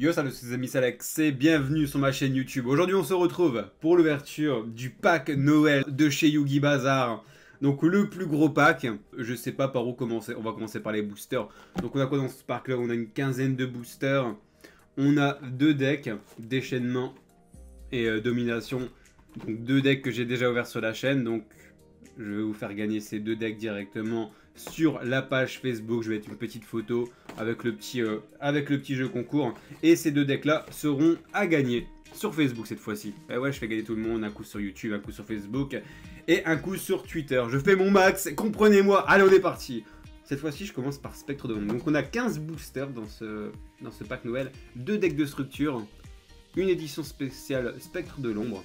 Yo, salut, c'est les amis, c'est Alex et bienvenue sur ma chaîne YouTube. Aujourd'hui, on se retrouve pour l'ouverture du pack Noël de chez Yugi Bazaar. Donc, le plus gros pack. Je sais pas par où commencer. On va commencer par les boosters. Donc, on a quoi dans ce pack là? On a une quinzaine de boosters. On a deux decks, déchaînement et domination. Donc, deux decks que j'ai déjà ouverts sur la chaîne. Donc, je vais vous faire gagner ces deux decks directement sur la page Facebook. Je vais mettre une petite photo avec le petit jeu concours. Et ces deux decks là seront à gagner sur Facebook cette fois-ci. Et ouais, je fais gagner tout le monde. Un coup sur YouTube, un coup sur Facebook et un coup sur Twitter. Je fais mon max, comprenez-moi. Allez, on est parti. Cette fois-ci, je commence par Spectre de l'ombre. Donc on a 15 boosters dans ce pack Noël. Deux decks de structure. Une édition spéciale Spectre de l'ombre.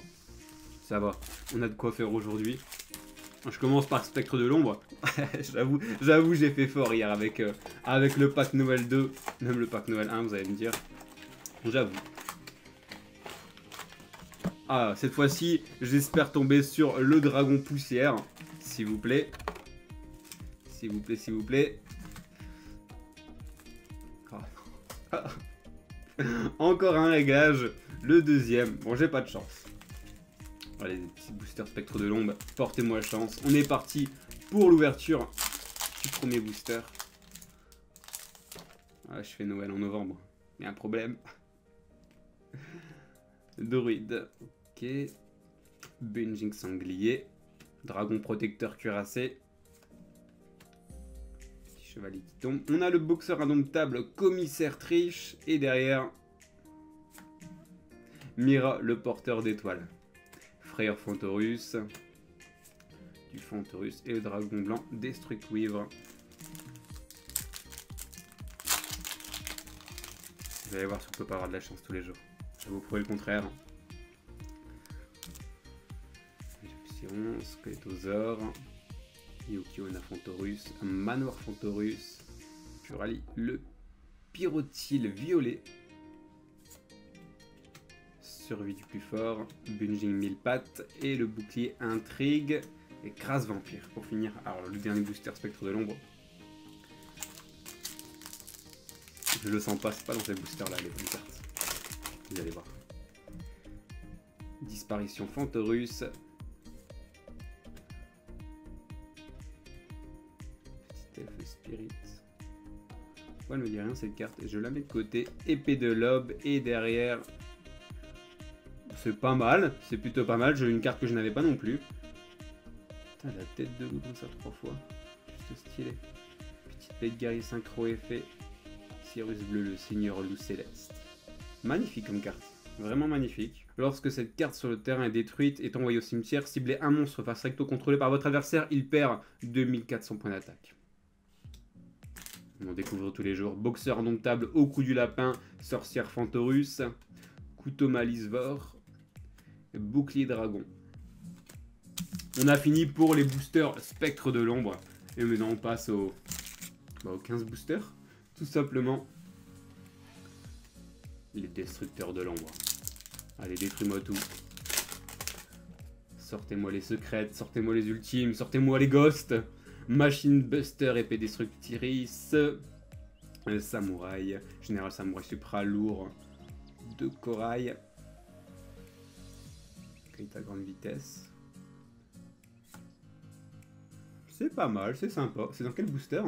Ça va, on a de quoi faire aujourd'hui. Je commence par Spectre de l'ombre. j'avoue, j'ai fait fort hier avec le pack Noël 2. Même le pack Noël 1, vous allez me dire. J'avoue. Ah, cette fois-ci, j'espère tomber sur le dragon poussière. S'il vous plaît. S'il vous plaît, s'il vous plaît. Oh. Encore un réglage. Le deuxième. Bon, j'ai pas de chance. Allez, des petits boosters Spectre de l'ombre, portez-moi chance. On est parti pour l'ouverture du premier booster. Ah, je fais Noël en novembre. Il y a un problème. Druide. Ok. Bunging sanglier. Dragon protecteur cuirassé. Petit chevalier qui tombe. On a le boxeur indomptable commissaire triche. Et derrière, Mira, le porteur d'étoiles. Frère Fantorus, du Fantorus et le dragon blanc Destructweaver. Vous allez voir si on peut pas avoir de la chance tous les jours. Je vais vous prouver le contraire. Éruption, Squeletosaure, Yokiona Fantorus, Manoir Fantorus, Purali, le Pyrotile violet. Survie du plus fort, Bunging mille pattes et le bouclier intrigue et crasse vampire pour finir. Alors le dernier booster Spectre de l'ombre. Je le sens pas, c'est pas dans ces boosters là les bonnes cartes. Vous allez voir. Disparition Fantorus. Petit elfe spirit. Ouais, elle me dit rien cette carte. Je la mets de côté. Épée de l'aube et derrière. C'est pas mal, c'est plutôt pas mal. J'ai une carte que je n'avais pas non plus. Putain, la tête de loup comme ça 3 fois. Juste stylé. Petite paix de guerrier synchro effet. Cyrus bleu, le seigneur loup céleste. Magnifique comme carte. Vraiment magnifique. Lorsque cette carte sur le terrain est détruite et envoyée au cimetière, ciblez un monstre face recto contrôlé par votre adversaire, il perd 2400 points d'attaque. On découvre tous les jours. Boxeur indomptable au cou du lapin. Sorcière Fantorus. Couteau Malisvor. Bouclier dragon. On a fini pour les boosters Spectre de l'ombre. Et maintenant on passe aux 15 boosters. Tout simplement. Les destructeurs de l'ombre. Allez, détruis-moi tout. Sortez-moi les secrètes, sortez-moi les ultimes, sortez-moi les ghosts. Machine Buster, épée destructrice. Samouraï. Général Samouraï Supra lourd. De corail. À grande vitesse. C'est pas mal, c'est sympa. C'est dans quel booster?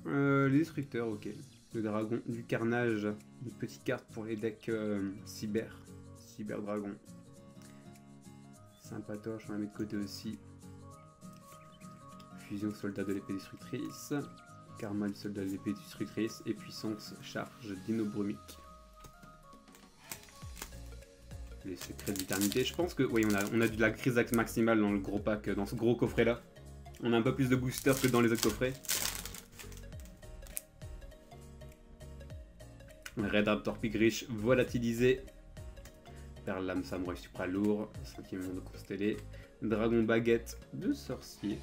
Les destructeurs, ok. Le dragon du carnage. Une petite carte pour les decks cyber. Cyber dragon. Sympatoche, on la met de côté aussi. Fusion soldat de l'épée destructrice. Karma du soldat de l'épée destructrice. Et puissance charge dino brumique. Les secrets d'éternité. Je pense que oui, on a de la crise maximale dans le gros pack, dans ce gros coffret là. On a un peu plus de boosters que dans les autres coffrets. Red Raptor Pigrish volatilisé. Perle lame samouraï supra lourd. Cinquième monde constellé. Dragon baguette de sorcier.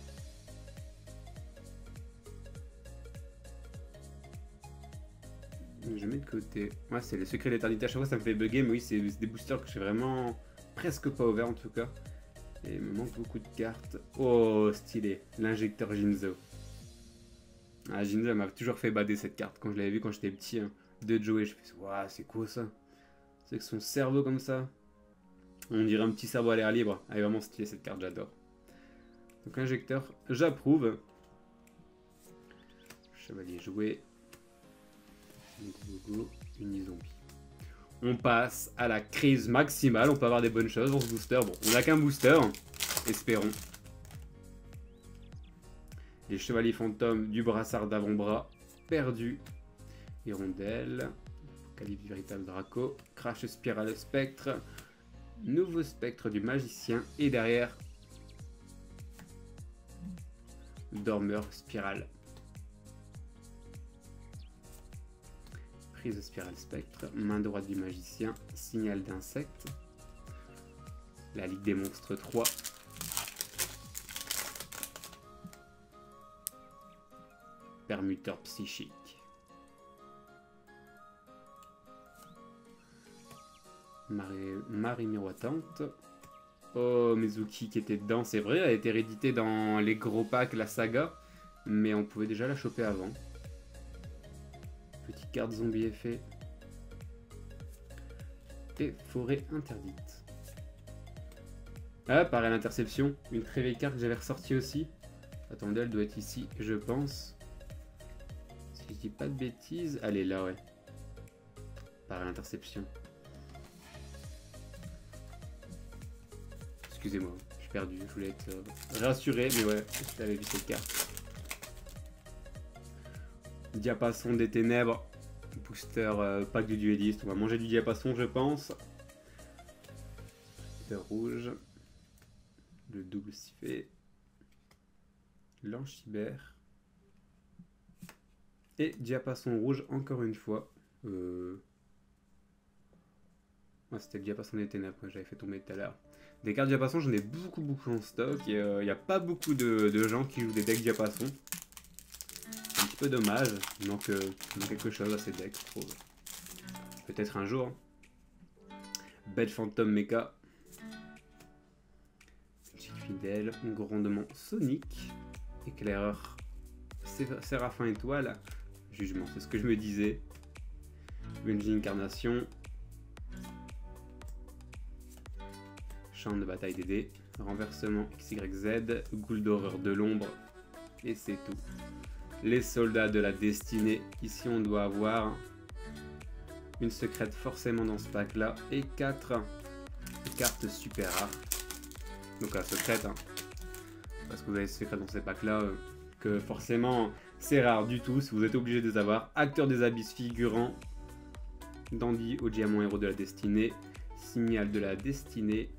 Je mets de côté. Ouais, c'est les secrets d'éternité. À chaque fois, ça me fait bugger, mais oui, c'est des boosters que j'ai vraiment presque pas ouvert en tout cas. Et il me manque beaucoup de cartes. Oh, stylé. L'injecteur Jinzo. Ah, Jinzo, elle m'a toujours fait bader cette carte. Quand je l'avais vu quand j'étais petit, hein. de Joey. Je fais, waouh, c'est quoi ça? C'est que son cerveau comme ça. On dirait un petit cerveau à l'air libre. Elle est vraiment stylée cette carte, j'adore. Donc injecteur, j'approuve. Chevalier joué. Unizombie. On passe à la crise maximale. On peut avoir des bonnes choses dans ce booster. Bon, on n'a qu'un booster. Espérons. Les chevaliers fantômes du brassard d'avant-bras. Perdu. Hirondelle. Calife du véritable Draco. Crash spirale spectre. Nouveau spectre du magicien. Et derrière. Dormeur spirale. Prise de spirale spectre. Main droite du magicien. Signal d'insecte. La Ligue des monstres 3. Permuteur psychique. Marie miroitante. Oh, Mizuki qui était dedans, c'est vrai, elle a été rééditée dans les gros packs, la saga, mais on pouvait déjà la choper avant. Petite carte zombie effet. Et forêt interdite. Ah, pareil, l'interception. Une très vieille carte que j'avais ressortie aussi. Attendez, elle doit être ici, je pense. Si je dis pas de bêtises, elle est là, ouais. Pareil, l'interception. Excusez-moi, je suis perdu, je voulais être rassuré, mais ouais, j'avais vu cette carte. Diapason des ténèbres, booster pack du dueliste, on va manger du diapason je pense. Booster rouge, le double sifflet, l'anchibert, et diapason rouge encore une fois. Ouais, c'était le diapason des ténèbres que j'avais fait tomber tout à l'heure. Des cartes diapason, j'en ai beaucoup en stock. Et il n'y a pas beaucoup de gens qui jouent des decks diapason. Un petit peu dommage. Il manque quelque chose à ces decks, je trouve. Peut-être un jour. Belle Phantom Mecha. Petite fidèle. Grondement Sonic. Éclaireur. Séraphin Étoile. Jugement, c'est ce que je me disais. Bungie Incarnation. Champ de bataille des dés, renversement XYZ, Goule d'horreur de l'ombre, et c'est tout. Les soldats de la destinée, ici on doit avoir une secrète forcément dans ce pack là, et 4 cartes super rares. Donc la secrète, hein, parce que vous avez secrète dans ces packs là, que forcément c'est rare du tout, si vous êtes obligé de les avoir. Acteur des abysses figurant, Dandy au diamant héros de la destinée, Signal de la destinée,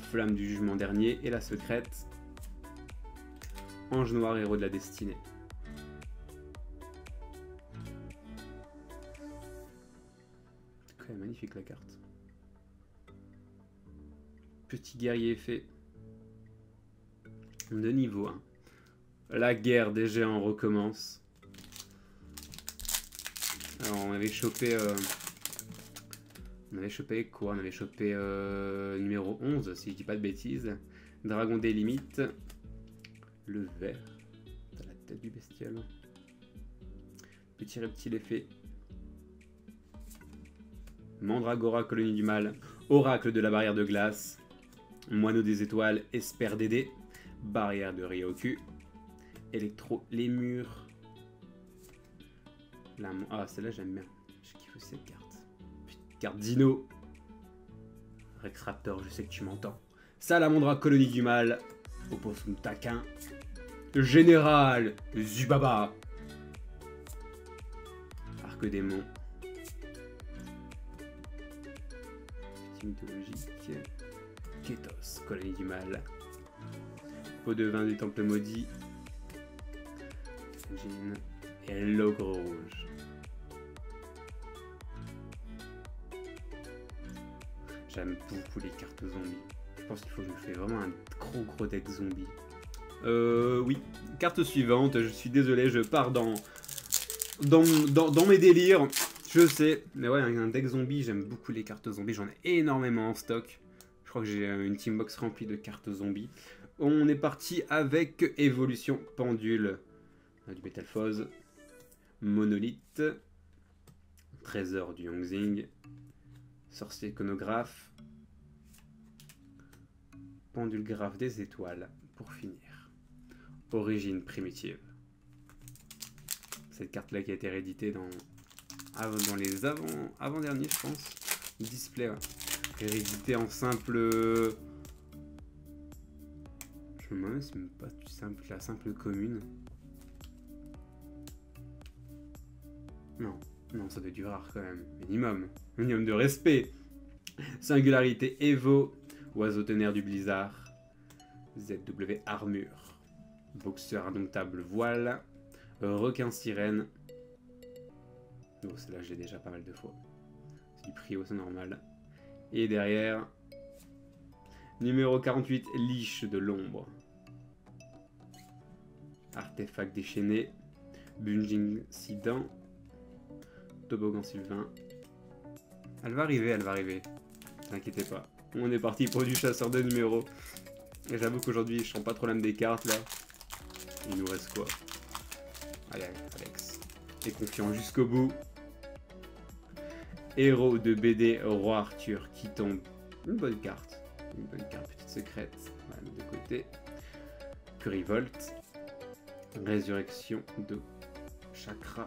Flamme du jugement dernier et la secrète Ange noir héros de la destinée. C'est quand même magnifique la carte. Petit guerrier fait de niveau 1. La guerre des géants recommence. Alors on avait chopé quoi? On avait chopé numéro 11, si je dis pas de bêtises. Dragon des limites. Le vert. Dans la tête du bestial. Petit reptile effet. Mandragora, colonie du mal. Oracle de la barrière de glace. Moineau des étoiles, Esper Dédé. Barrière de Ryoku. Électro, lémur. Ah, celle-là j'aime bien. Je kiffe cette carte. Carte Dino. Rex Raptor, je sais que tu m'entends. Salamandra, colonie du mal. Opossum taquin. Général Zubaba. Arc démon. Petit mythologique. Kétos, colonie du mal. Pot de vin du temple maudit. Jean. Et l'ogre rouge. J'aime beaucoup les cartes zombies. Je pense qu'il faut que je me fais vraiment un gros deck zombie. Oui. Carte suivante. Je suis désolé, je pars dans mes délires. Je sais. Mais ouais, un deck zombie, j'aime beaucoup les cartes zombies. J'en ai énormément en stock. Je crois que j'ai une team box remplie de cartes zombies. On est parti avec Évolution Pendule. Du Betel'Phose. Monolithe. Trésor du Yongzing. Sorcier iconographe. Pendule graphe des étoiles. Pour finir. Origine primitive. Cette carte-là qui a été rééditée dans les avant-derniers, je pense. Display, ouais. Réédité en simple... Je me demande si c'est même pas simple, la simple commune. Non, ça doit être du rare quand même. Minimum de respect. Singularité Evo. Oiseau tonnerre du blizzard. ZW armure. Boxeur indomptable voile. Requin sirène. Bon, celle-là, je l'ai déjà pas mal de fois. C'est du prio, c'est normal. Et derrière, numéro 48, Liche de l'ombre. Artefact déchaîné. Bunjing Sidan. Toboggan Sylvain. Elle va arriver. T'inquiétez pas. On est parti pour du chasseur de numéros. Et j'avoue qu'aujourd'hui, je sens pas trop l'âme des cartes, là. Il nous reste quoi? Allez, Alex. T'es confiant jusqu'au bout. Héros de BD, Roi Arthur qui tombe. Une bonne carte, petite secrète. On va la mettre de côté. Purivolt. Résurrection de Chakra.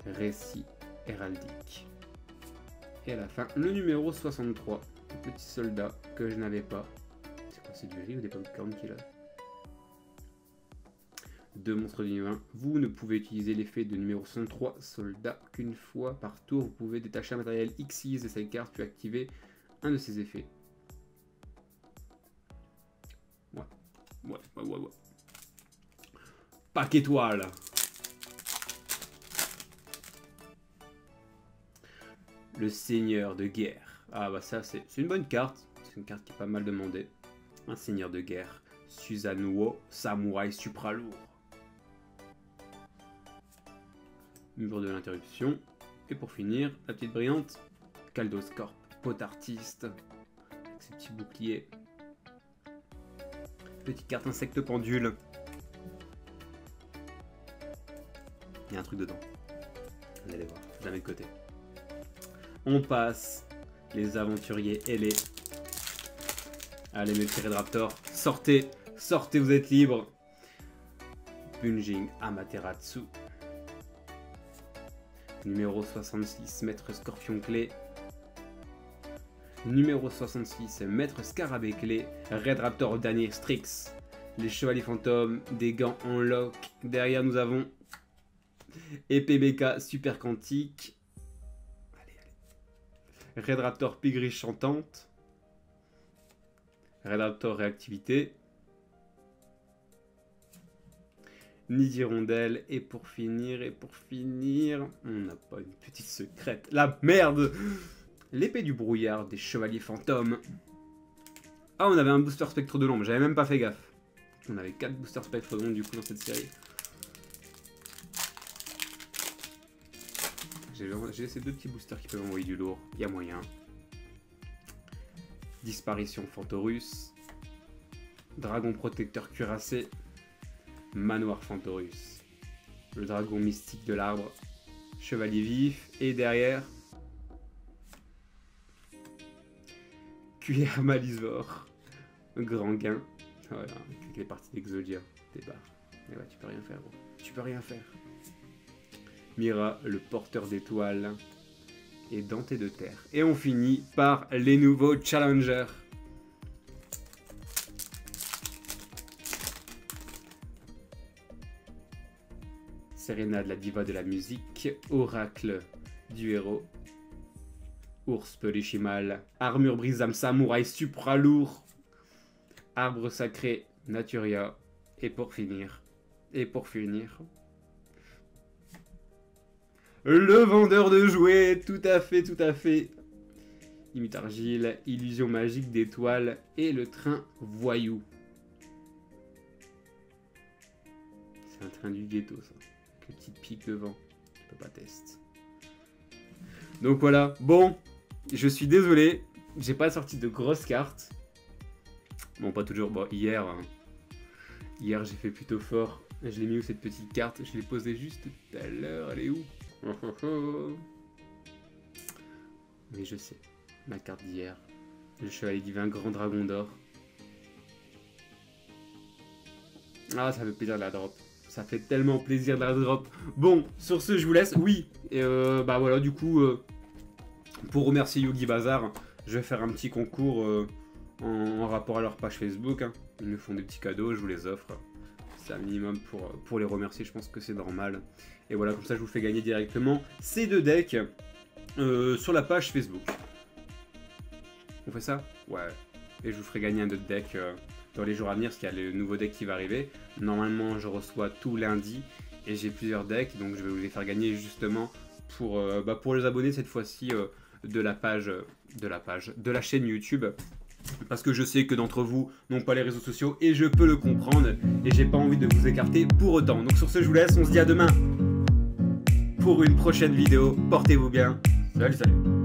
Récit héraldique. Et à la fin, le numéro 63. Le petit soldat que je n'avais pas. C'est quoi, c'est du riz ou des popcorn qu'il a? Deux monstres divins. Vous ne pouvez utiliser l'effet de numéro 63 soldat qu'une fois par tour. Vous pouvez détacher un matériel Xyz de cette carte puis activer un de ses effets. Ouais. Pack étoile. Le seigneur de guerre. Ah bah ça c'est une bonne carte. C'est une carte qui est pas mal demandée. Un seigneur de guerre. Susanoo, samouraï supralourd. Mur de l'interruption. Et pour finir, la petite brillante, Kaldoscorp, pot artiste, avec ses petits boucliers. Petite carte insecte pendule. Il y a un truc dedans. Vous allez voir, je la mets de côté. On passe les aventuriers ailés. Allez, mes petits Red Raptor, sortez, vous êtes libres. Bunjing Amaterasu. Numéro 66, Maître Scorpion Clé. Numéro 66, Maître Scarabée Clé. Red Raptor Dernier Strix. Les Chevaliers Fantômes, des gants en lock. Derrière, nous avons Épée Mecha Super Quantique. Allez. Red Raptor Pigriche Chantante. Red Raptor Réactivité. Nid d'hirondelle. Et pour finir, on n'a pas une petite secrète. La merde! L'épée du brouillard des Chevaliers Fantômes. Ah, on avait un booster spectre de l'ombre, j'avais même pas fait gaffe. On avait 4 boosters spectre de l'ombre du coup dans cette série. J'ai ces deux petits boosters qui peuvent envoyer du lourd, il y a moyen. Disparition Fantorus. Dragon protecteur cuirassé. Manoir Fantorus. Le dragon mystique de l'arbre. Chevalier vif. Et derrière... Cuillère Malisvor. Grand gain. Voilà, avec les parties d'Exodia. Débarre. Et ouais, tu peux rien faire, gros. Tu peux rien faire. Mira, le porteur d'étoiles. Et Dante de terre. Et on finit par les nouveaux challengers. Serena de la diva de la musique. Oracle du héros. Ours Pelishimal. Armure brisame samouraï supralourd. Arbre sacré Naturia. Et pour finir. Le vendeur de jouets, tout à fait. Imite argile, illusion magique d'étoiles et le train voyou. C'est un train du ghetto ça. Avec une petite pique devant. Je peux pas tester. Donc voilà, bon, je suis désolé, j'ai pas sorti de grosses cartes. Bon, pas toujours, bon, hier j'ai fait plutôt fort. Je l'ai mis où cette petite carte? Je l'ai posée juste tout à l'heure. Elle est où? Mais je sais. Ma carte d'hier. Le chevalier divin, grand dragon d'or. Ah, ça fait plaisir de la drop. Ça fait tellement plaisir de la drop. Bon, sur ce, je vous laisse. Oui, et bah voilà, du coup, pour remercier Yogi Bazar, je vais faire un petit concours en rapport à leur page Facebook. Hein. Ils me font des petits cadeaux, je vous les offre. C'est un minimum pour les remercier, je pense que c'est normal. Et voilà, comme ça, je vous fais gagner directement ces 2 decks sur la page Facebook. On fait ça? Ouais. Et je vous ferai gagner un autre deck dans les jours à venir, parce qu'il y a le nouveau deck qui va arriver. Normalement, je reçois tout lundi et j'ai plusieurs decks, donc je vais vous les faire gagner justement pour les abonnés cette fois-ci de la chaîne YouTube. Parce que je sais que d'entre vous n'ont pas les réseaux sociaux et je peux le comprendre et j'ai pas envie de vous écarter pour autant. Donc sur ce, je vous laisse, on se dit à demain pour une prochaine vidéo. Portez-vous bien. Salut, salut.